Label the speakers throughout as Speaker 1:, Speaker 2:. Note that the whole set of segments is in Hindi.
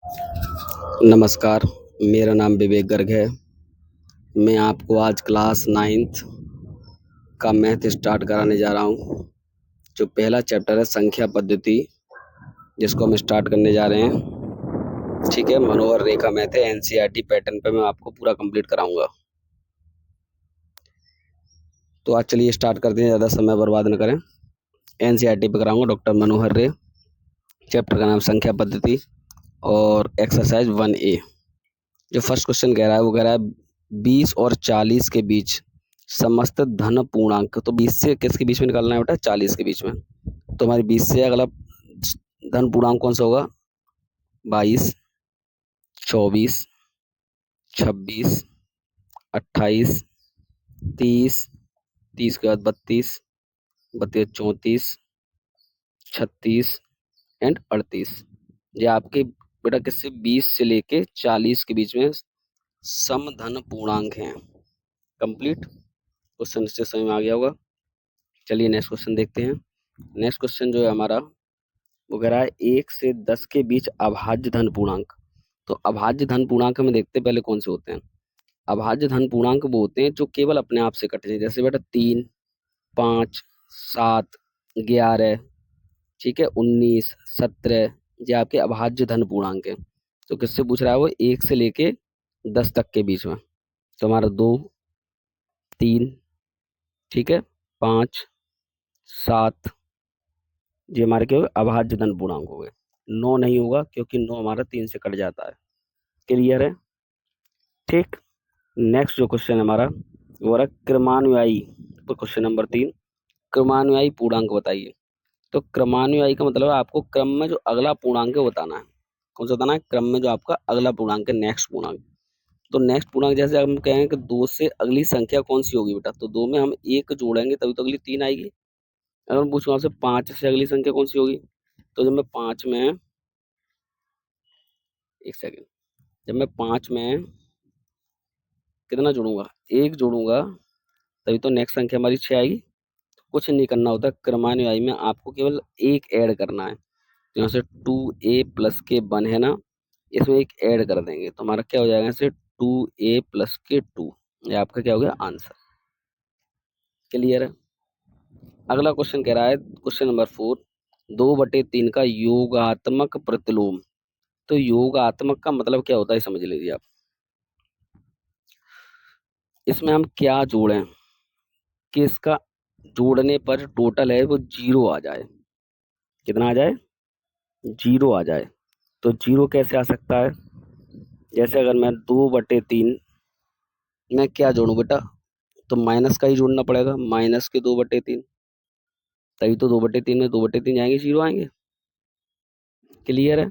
Speaker 1: नमस्कार, मेरा नाम विवेक गर्ग है। मैं आपको आज क्लास 9th का मैथ स्टार्ट कराने जा रहा हूँ। जो पहला चैप्टर है संख्या पद्धति, जिसको हम स्टार्ट करने जा रहे हैं। ठीक है, मनोहर रे का मैथ है, एनसीईआरटी पैटर्न पे मैं आपको पूरा कंप्लीट कराऊंगा। तो आज चलिए स्टार्ट करते हैं, ज़्यादा समय बर्बाद न करें। एनसीईआरटी पे कराऊंगा, डॉक्टर मनोहर रे। चैप्टर का नाम संख्या पद्धति और एक्सरसाइज 1A। जो फर्स्ट क्वेश्चन कह रहा है वो कह रहा है 20 और 40 के बीच समस्त धन पूर्णांक। तो 20 से किसके बीच में निकालना है बेटा? 40 के बीच में। तो हमारी 20 से अगला धन पूर्णांक कौन सा होगा? 22, 24, 26, 28, 30, 30 के बाद 32, 32 34, 36 एंड 38। ये आपके बेटा किससे 20 से लेके 40 के बीच में समधन पूर्णांक हैं। कंप्लीट क्वेश्चन इससे समझ में आ गया होगा। चलिए नेक्स्ट क्वेश्चन देखते हैं। नेक्स्ट क्वेश्चन जो है हमारा वो कह रहा है 1 से 10 के बीच अभाज्य धन पूर्णांक। तो अभाज्य धन पूर्णांक में देखते पहले कौन से होते हैं। अभाज्य धन पूर्णांक वो होते हैं जो केवल अपने आप से कटते हैं। जैसे बेटा 3, 5, 7, 11, ठीक है, 19, 17, ये आपके अभाज्य धन पूर्णांक है। तो किससे पूछ रहा है वो? 1 से लेके 10 तक के बीच में। तो हमारा 2, 3, ठीक है, 5, 7, ये हमारे क्या हो गए? अभाज्य धन पूर्णांक हो गए। 9 नहीं होगा क्योंकि 9 हमारा 3 से कट जाता है। क्लियर है? ठीक। नेक्स्ट जो क्वेश्चन हमारा वो रहा क्रमानुयायी। तो क्वेश्चन नंबर 3, क्रमानुयायी पूर्णांक बताइए। तो क्रमानुयायी का मतलब है आपको क्रम में जो अगला पूर्णांक है वो बताना है। कौन सा बताना है? क्रम में जो आपका अगला पूर्णांक है, नेक्स्ट पूर्णांक। तो नेक्स्ट पूर्णांक जैसे हम कहें कि 2 से अगली संख्या कौन सी होगी बेटा? तो 2 में हम 1 जोड़ेंगे तभी तो अगली 3 आएगी। अगर मैं पूछूं आपसे 5 से अगली संख्या कौन सी होगी? तो जब मैं 5 में, एक सेकेंड, जब मैं 5 में कितना जोड़ूंगा? 1 जोड़ूंगा तभी तो नेक्स्ट संख्या हमारी 6 आएगी। कुछ नहीं करना होता, क्रमानुयायी में आपको केवल एक ऐड करना है। तो यहाँ से 2a प्लस के 1 है ना, इसमें एक ऐड कर देंगे तो हमारा क्या हो जाएगा? यहाँ से 2a प्लस के 2। ये आपका क्या हो गया? आंसर। क्लियर है? अगला क्वेश्चन कह रहा है क्वेश्चन नंबर 4, 2/3 का योगात्मक प्रतिलोम। तो योगात्मक का मतलब क्या होता है समझ लीजिए आप। इसमें हम क्या जोड़ें कि इसका जोड़ने पर टोटल है वो 0 आ जाए। कितना आ जाए? 0 आ जाए। तो 0 कैसे आ सकता है? जैसे अगर मैं 2/3 में क्या जोड़ूं बेटा? तो माइनस का ही जोड़ना पड़ेगा, माइनस के 2/3, तभी तो 2/3 में 2/3 जाएंगे, 0 आएंगे। क्लियर है?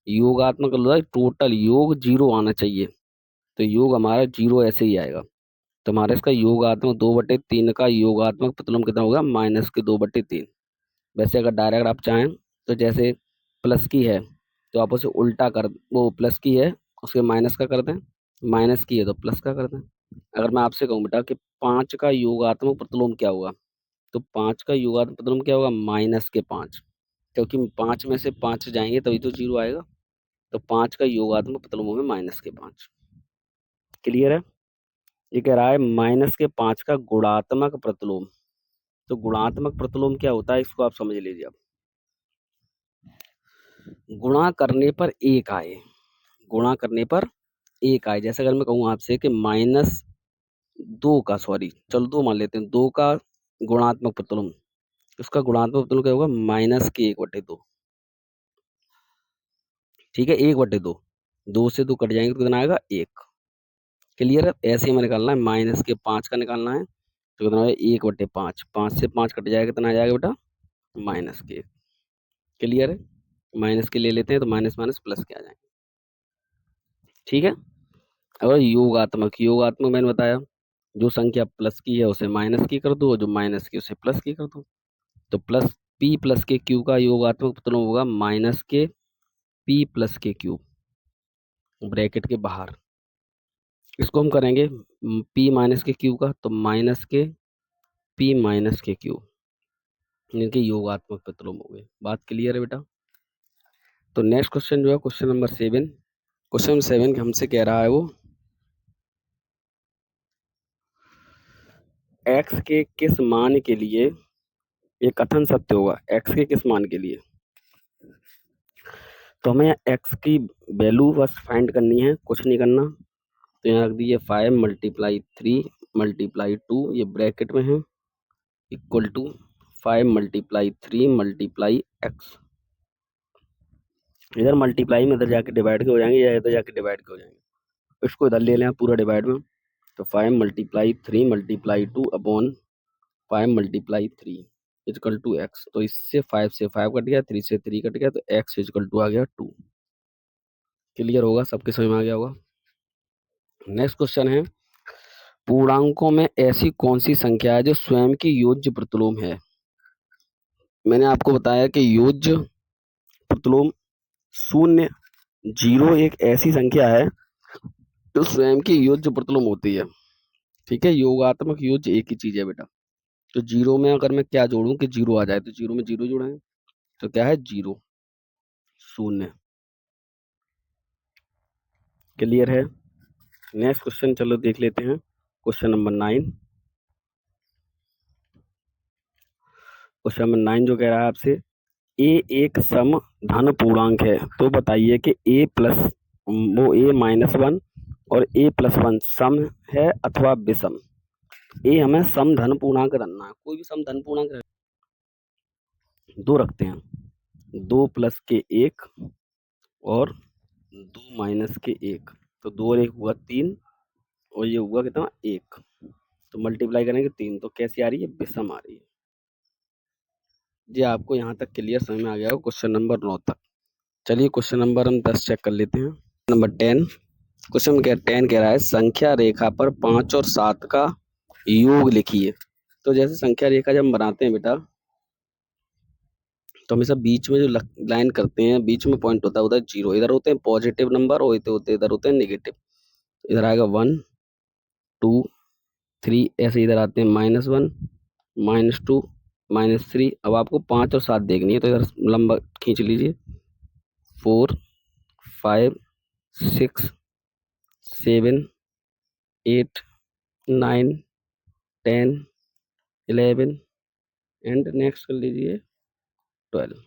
Speaker 1: योगात्मक मतलब टोटल योग 0 आना चाहिए। तो योग हमारा 0 ऐसे ही आएगा। तो हमारा इसका योगात्मक 2/3 का योगात्मक प्रतिलोम कितना होगा? -2/3। वैसे अगर डायरेक्ट आप चाहें तो जैसे प्लस की है तो आप उसे उल्टा कर, वो प्लस की है उसके माइनस का कर दें, माइनस की है तो प्लस का कर दें। अगर मैं आपसे कहूँ बेटा कि 5 का योगात्मक प्रतिलोम क्या होगा? तो 5 का योगात्मक प्रतिलोम क्या होगा? -5, क्योंकि 5 में से 5 जाएंगे तभी तो 0 आएगा। तो 5 का योगात्मक प्रतिलोम होगा -5। क्लियर है? ये कह रहा है -5 का गुणात्मक प्रतिलोम। तो गुणात्मक प्रतिलोम क्या होता है इसको आप समझ लीजिए। अब गुणा करने पर 1 आए, गुणा करने पर 1 आए। जैसे अगर मैं कहूँ आपसे कि -2 का, सॉरी चलो 2 मान लेते हैं, 2 का गुणात्मक प्रतिलोम, उसका गुणात्मक प्रतिलोम क्या होगा? -1/2। ठीक है, 1/2, 2 से 2 कट जाएंगे तो कितना आएगा? 1। क्लियर है? ऐसे ही हमें निकालना है, -5 का निकालना है तो कितना है? 1/5। 5 से 5 कट जाएगा, कितना आ जाएगा बेटा? -1। क्लियर है? माइनस के ले लेते हैं तो माइनस माइनस प्लस के आ जाएंगे। ठीक है? और योगात्मक, योगात्मक मैंने बताया जो संख्या प्लस की है उसे माइनस की कर दो, जो माइनस की उसे प्लस की कर दो। तो प्लस p प्लस के क्यू का योगात्मक प्रतिलोम होगा माइनस के p प्लस के क्यूब, ब्रैकेट के बाहर। इसको हम करेंगे p माइनस के क्यू का, तो माइनस के p माइनस के क्यूब, इनके योगात्मक प्रतिलोम हो गए। बात क्लियर है बेटा? तो नेक्स्ट क्वेश्चन जो है क्वेश्चन नंबर 7, क्वेश्चन 7 हमसे कह रहा है वो x के किस मान के लिए ये कथन सत्य होगा, x के किस मान के लिए। तो हमें x की वैल्यू बस फाइंड करनी है, कुछ नहीं करना। तो यहाँ रख दीजिए 5 × 3 × 2, ये ब्रैकेट में है, इक्वल टू 5 × 3 × x। इधर मल्टीप्लाई में इधर जाके डिवाइड के हो जाएंगे या इधर जाके डिवाइड के हो जाएंगे, इसको इधर ले लें पूरा डिवाइड में। तो 5 × 3 × 2 अपॉन 5 × 3 इजकल टू x। तो इससे 5 से 5 कट गया, 3 से 3 कट गया, तो x इजकल टू आ गया 2। क्लियर होगा, सबके समझ में आ गया होगा। नेक्स्ट क्वेश्चन है पूर्णांकों में ऐसी कौन सी संख्या है जो स्वयं की योज्य प्रतिलोम है। मैंने आपको बताया कि योज्य प्रतिलोम 0, 0 एक ऐसी संख्या है जो स्वयं की योज्य प्रतिलोम होती है। ठीक है, योगात्मक योज्य एक ही चीज है बेटा। तो 0 में अगर मैं क्या जोड़ूं कि 0 आ जाए, तो 0 में 0 जोड़ेंगे, तो क्या है 0, 0। क्लियर है। नेक्स्ट क्वेश्चन चलो देख लेते हैं, क्वेश्चन नंबर 9। क्वेश्चन नंबर 9 जो कह रहा है आपसे ए एक सम धन पूर्णांक है, तो बताइए कि ए प्लस वो ए -1 और ए +1 सम है अथवा विषम। ए हमें सम धन पूर्णांक रखना है, कोई भी सम धन पूर्णांक दो रखते हैं, 2 + के 1 और 2 - के 1, तो 2 और 1 हुआ 3 और ये हुआ कितना 1, तो मल्टीप्लाई करेंगे 3, तो कैसी आ रही है विषम आ रही है। जी आपको यहाँ तक क्लियर समझ में आ गया हो क्वेश्चन नंबर 9 तक। चलिए क्वेश्चन नंबर हम 10 चेक कर लेते हैं। नंबर 10, क्वेश्चन 10 कह रहा है संख्या रेखा पर 5 और 7 का योग लिखिए। तो जैसे संख्या रेखा जब हम बनाते हैं बेटा, तो हमेशा बीच में जो लाइन करते हैं, बीच में पॉइंट होता है उधर 0, इधर होते हैं पॉजिटिव नंबर और इधर होते हैं नेगेटिव। इधर आएगा 1 2 3, ऐसे इधर आते हैं -1 -2 -3। अब आपको 5 और 7 देखनी है, तो इधर लंबा खींच लीजिए, 4 5 6 7 8 9 10 11 एंड नेक्स्ट कर लीजिए 12।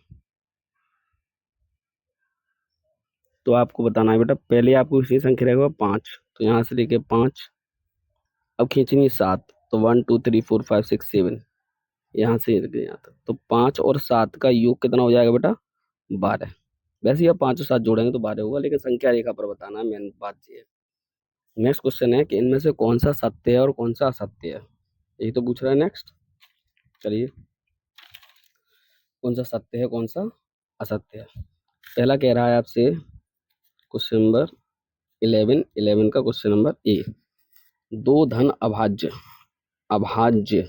Speaker 1: तो आपको बताना है बेटा, पहले आपको किसी संख्या रहेगा 5, तो यहाँ से लेके 5, अब खींचनी 7, तो 1 2 3 4 5 6 7, यहाँ से लेके यहाँ तक, तो 5 और 7 का योग कितना हो जाएगा बेटा 12। वैसे ही आप 5 और 7 जोड़ेंगे तो 12 होगा, लेकिन संख्या रेखा पर बताना है, मेन बात ये है। नेक्स्ट क्वेश्चन है कि इनमें से कौन सा सत्य है और कौन सा असत्य है, यही तो पूछ रहा है। नेक्स्ट चलिए, कौन सा सत्य है कौन सा असत्य है। पहला कह रहा है आपसे क्वेश्चन नंबर 11 का क्वेश्चन नंबर ए, दो धन अभाज्य अभाज्य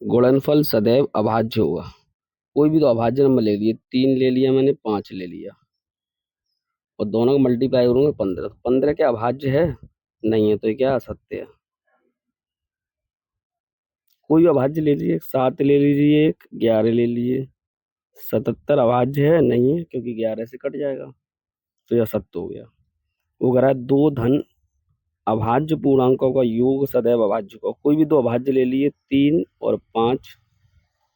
Speaker 1: गुणनफल सदैव अभाज्य होगा। कोई भी तो अभाज्य नंबर ले लिए, 3 ले लिया मैंने, 5 ले लिया, और दोनों को मल्टीप्लाई करूंगा 15, तो 15 क्या अभाज्य है नहीं है, तो ये क्या असत्य है। कोई भी अभाज्य ले लीजिए, 7 ले लीजिए, 11 ले लीजिए, 77 अभाज्य है नहीं है, क्योंकि 11 से कट जाएगा, तो यह सत्य हो गया। वो कह रहा है दो धन अभाज्य पूर्णांकों का योग सदैव अभाज्य होगा। कोई भी दो अभाज्य ले लिए, 3 और 5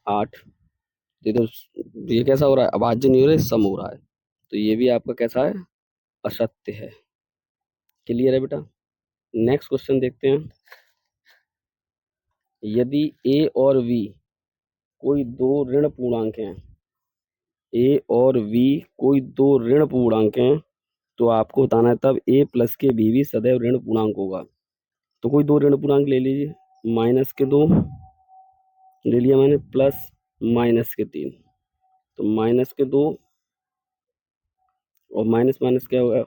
Speaker 1: 8, ये तो ये कैसा हो रहा है, अभाज्य नहीं हो रहा है, सम हो रहा है, तो ये भी आपका कैसा है असत्य है। क्लियर है बेटा। नेक्स्ट क्वेश्चन देखते हैं, यदि a और v कोई दो ऋण पूर्णांक हैं, a और v कोई दो ऋण पूर्णांक हैं, तो आपको बताना है तब a + के v भी सदैव ऋण पूर्णांक होगा। तो कोई दो ऋण पूर्णांक ले लीजिए, -2 ले लिया मैंने, +-3, तो -2 और माइनस माइनस क्या होगा,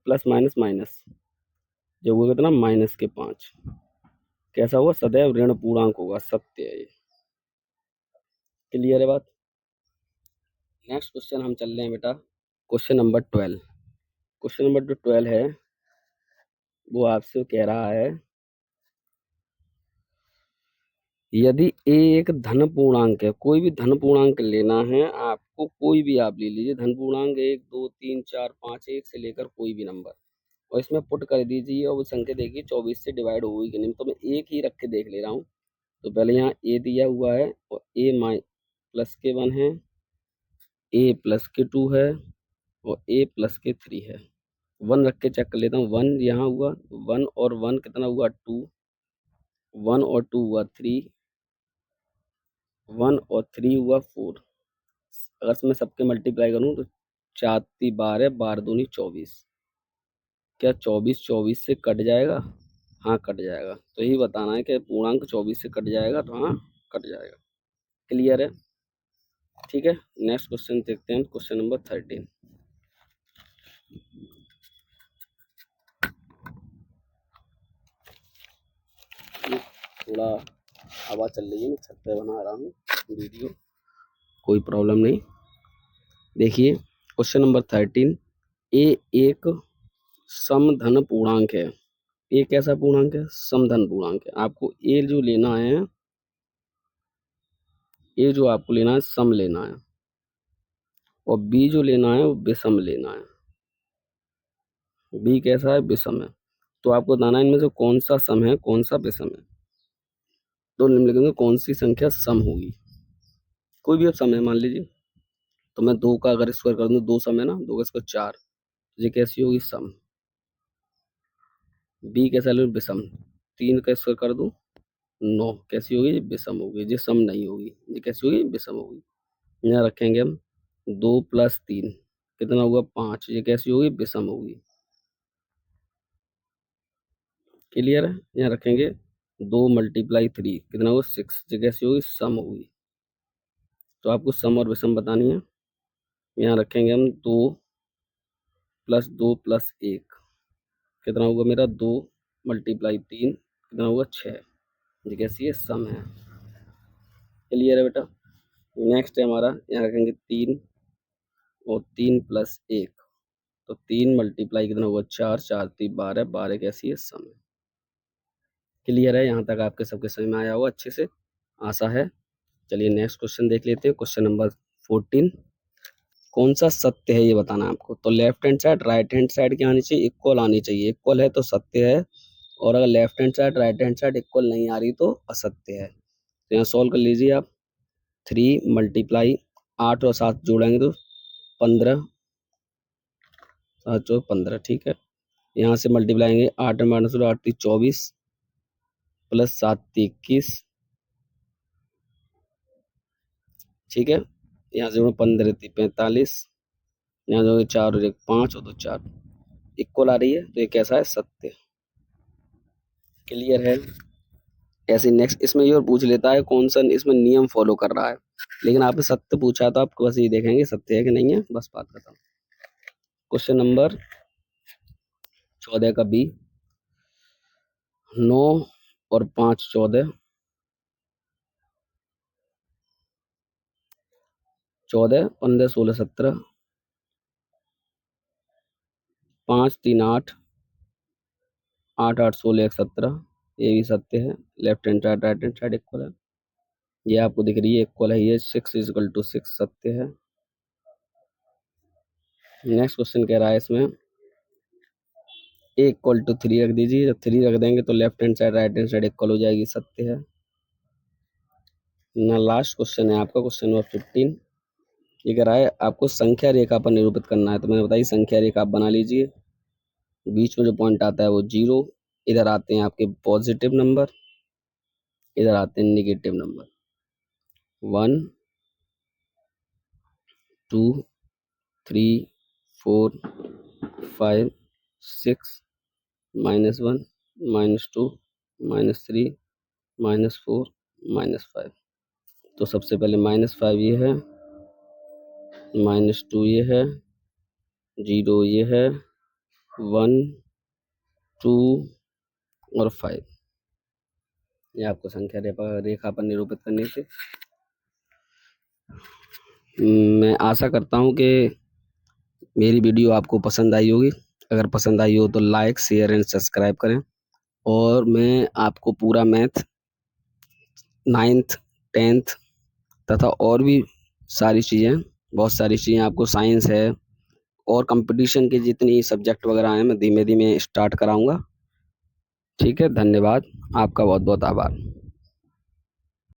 Speaker 1: प्लस माइनस माइनस, जब होगा कितना -5, कैसा होगा सदैव ऋण पूर्णांक होगा, सत्य है ये। क्लियर है बात। नेक्स्ट क्वेश्चन हम चल रहे हैं बेटा, क्वेश्चन नंबर 12। क्वेश्चन नंबर जो 12 है वो आपसे कह रहा है यदि ए एक धन पूर्णांक है, कोई भी धन पूर्णांक लेना है आपको, कोई भी आप ले लीजिए धन पूर्णांक 1 2 3 4 5 1 से लेकर कोई भी नंबर, और इसमें पुट कर दीजिए और वो संख्या देखिए 24 से डिवाइड होगी कि नहीं। तो मैं एक ही रख के देख ले रहा हूँ। तो पहले यहाँ ए दिया हुआ है और ए प्लस के 1 है, ए प्लस के 2 है और ए प्लस के 3 है। 1 रख के चेक कर लेता हूँ। 1 यहाँ हुआ, 1 और 1 कितना हुआ 2, 1 और 2 हुआ 3, 1 और 3 हुआ 4। अगर मैं सबके मल्टीप्लाई करूँ तो 4 3 12, 12 दूनी 24। क्या 24 24 से कट जाएगा? हाँ कट जाएगा। तो यही बताना है कि पूर्णांक 24 से कट जाएगा, तो हाँ कट जाएगा। क्लियर है? ठीक है, नेक्स्ट क्वेश्चन देखते हैं, क्वेश्चन नंबर 13। थोड़ा हवा चल रही है, मैं छत पे बना रहा हूँ वीडियो, कोई प्रॉब्लम नहीं। देखिए क्वेश्चन नंबर 13, ए एक समधन पूर्णांक है। ए कैसा पूर्णांक है? समधन पूर्णांक है। आपको ए जो लेना है, ए जो आपको लेना है सम लेना है, और बी जो लेना है वो विषम लेना है। बी कैसा है? विषम है। तो आपको बताना है इनमें से कौन सा सम है, कौन सा विषम है। तो निम्नलिखित में कौन सी संख्या सम होगी? कोई भी अब सम है मान लीजिए, तो मैं 2 का अगर स्क्वायर कर दूं, 2 सम है ना, 2 का स्क्वायर 4, ये कैसी होगी? सम। बी कैसा ले? विषम। 3 का स्क्वायर कर दूं 9, कैसी होगी? विषम होगी। ये सम नहीं होगी, ये कैसी होगी? विषम होगी। यहाँ रखेंगे हम 2 प्लस 3 कितना हुआ? 5, ये कैसी होगी? विषम होगी। क्लियर है? यहाँ रखेंगे 2 मल्टीप्लाई 3 कितना होगा? 6, ये कैसी होगी? सम होगी। तो आपको सम और विषम बतानी है। यहाँ रखेंगे हम 2 प्लस 2 प्लस 1 कितना होगा मेरा? 2 मल्टीप्लाई 3 कितना होगा? 6, ये कैसी है? सम है। क्लियर है बेटा? नेक्स्ट है हमारा, यहाँ रखेंगे 3 और 3 प्लस 1, तो 3 मल्टीप्लाई कितना होगा? 4, 4 3 12, 12 कैसी है? सम है। क्लियर है? यहाँ तक आपके सबके समझ में आया होगा अच्छे से, आशा है। चलिए नेक्स्ट क्वेश्चन देख लेते हैं, क्वेश्चन नंबर 14। कौन सा सत्य है ये बताना है आपको। तो left hand side right hand side क्या आनी चाहिए? इक्वल आनी चाहिए। इक्वल है तो सत्य है, और अगर left hand side right hand side equal नहीं आ रही तो असत्य है। तो यहाँ सॉल्व कर लीजिए आप। 3 मल्टीप्लाई 8 और 7 जोड़ेंगे तो 15, 7 चौक 15, ठीक है। यहाँ से मल्टीप्लाई 8 माइनस 8 3 24 प्लस 7 21, ठीक है। यहाँ से 15 3 45, यहाँ जो 4 और 1 5 और 2 4, इक्वल आ रही है, तो ये कैसा है? सत्य। क्लियर है? ऐसे नेक्स्ट इसमें ये और पूछ लेता है कौन सा इसमें नियम फॉलो कर रहा है, लेकिन आपने सत्य पूछा तो आपको बस ये देखेंगे सत्य है कि नहीं है, बस बात खत्म। क्वेश्चन नंबर 14 का बी, 9 और 5 14, 14 15 16 17, 5 3 8, 8 8 16 1 17, ये भी सत्य है। Left hand side right hand side equal है, ये आपको दिख रही है इक्वल है। ये 6 इक्वल टू 6 सत्य है। नेक्स्ट क्वेश्चन कह रहा है इसमें ए इक्वल टू 3 रख दीजिए। जब 3 रख देंगे तो left hand side right hand side equal हो जाएगी, सत्य है ना। लास्ट क्वेश्चन है आपका, क्वेश्चन नंबर 15। ये कह रहा है आपको संख्या रेखा पर निरूपित करना है। तो मैंने बताई संख्या रेखा आप बना लीजिए। बीच में जो पॉइंट आता है वो 0, इधर आते हैं आपके पॉजिटिव नंबर, इधर आते हैं निगेटिव नंबर। 1 2 3 4 5 6 -1 -2 -3 -4 -5। तो सबसे पहले -5 ये है, -2 ये है, 0 ये है, 1 2 और 5, ये आपको संख्या रेखा पर निरूपित करने से। मैं आशा करता हूँ कि मेरी वीडियो आपको पसंद आई होगी। अगर पसंद आई हो तो लाइक शेयर एंड सब्सक्राइब करें, और मैं आपको पूरा मैथ 9th 10th तथा और भी सारी चीज़ें, बहुत सारी चीज़ें आपको साइंस है और कंपटीशन के जितनी सब्जेक्ट वगैरह हैं मैं धीमे धीमे स्टार्ट कराऊंगा। ठीक है, धन्यवाद, आपका बहुत बहुत आभार।